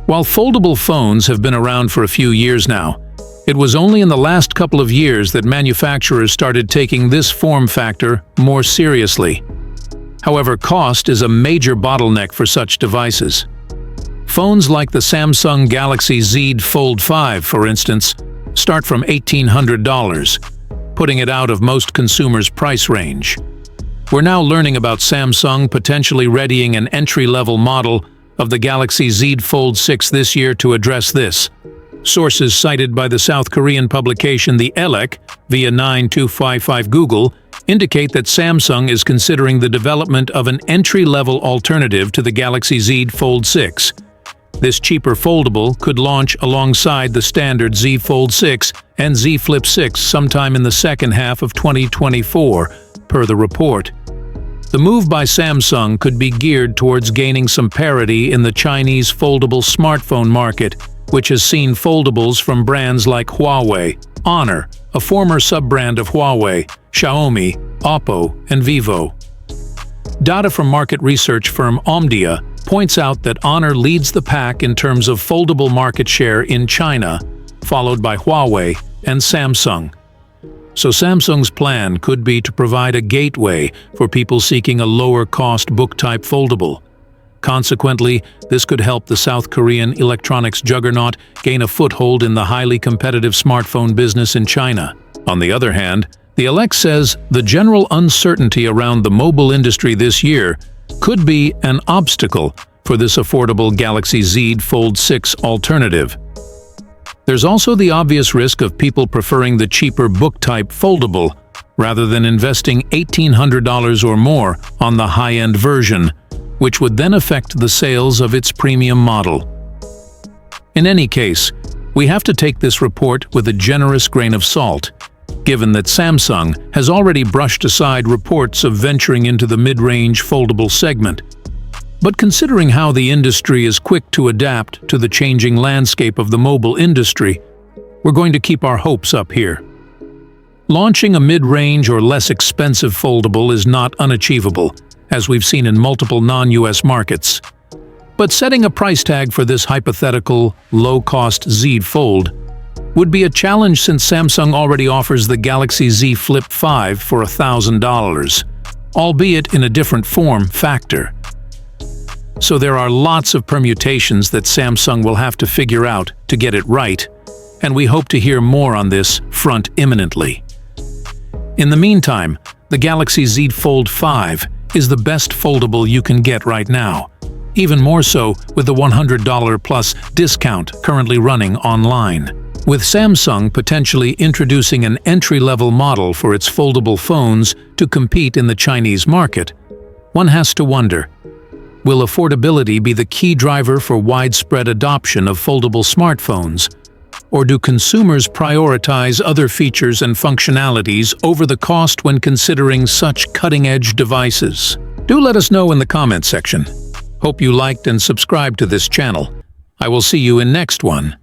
While foldable phones have been around for a few years now, it was only in the last couple of years that manufacturers started taking this form factor more seriously. However, cost is a major bottleneck for such devices. Phones like the Samsung Galaxy Z Fold 5, for instance, start from $1,800, putting it out of most consumers' price range. We're now learning about Samsung potentially readying an entry-level model of the Galaxy Z Fold 6 this year to address this. Sources cited by the South Korean publication The Elec via 9255 Google indicate that Samsung is considering the development of an entry-level alternative to the Galaxy Z Fold 6. This cheaper foldable could launch alongside the standard Z Fold 6 and Z Flip 6 sometime in the second half of 2024, per the report. The move by Samsung could be geared towards gaining some parity in the Chinese foldable smartphone market, which has seen foldables from brands like Huawei, Honor, a former sub-brand of Huawei, Xiaomi, Oppo, and Vivo. Data from market research firm Omdia points out that Honor leads the pack in terms of foldable market share in China, followed by Huawei and Samsung. So Samsung's plan could be to provide a gateway for people seeking a lower-cost book-type foldable. Consequently, this could help the South Korean electronics juggernaut gain a foothold in the highly competitive smartphone business in China. On the other hand, the Elec says the general uncertainty around the mobile industry this year could be an obstacle for this affordable Galaxy Z Fold 6 alternative. There's also the obvious risk of people preferring the cheaper book-type foldable rather than investing $1,800 or more on the high-end version, which would then affect the sales of its premium model. In any case, we have to take this report with a generous grain of salt, given that Samsung has already brushed aside reports of venturing into the mid-range foldable segment. But considering how the industry is quick to adapt to the changing landscape of the mobile industry, we're going to keep our hopes up here. Launching a mid-range or less expensive foldable is not unachievable, as we've seen in multiple non-US markets. But setting a price tag for this hypothetical, low-cost Z Fold would be a challenge since Samsung already offers the Galaxy Z Flip 5 for $1,000, albeit in a different form factor. So there are lots of permutations that Samsung will have to figure out to get it right, and we hope to hear more on this front imminently. In the meantime, the Galaxy Z Fold 5 is the best foldable you can get right now, even more so with the $100 plus discount currently running online. With Samsung potentially introducing an entry-level model for its foldable phones to compete in the Chinese market, one has to wonder, will affordability be the key driver for widespread adoption of foldable smartphones? Or do consumers prioritize other features and functionalities over the cost when considering such cutting-edge devices? Do let us know in the comments section. Hope you liked and subscribed to this channel. I will see you in next one.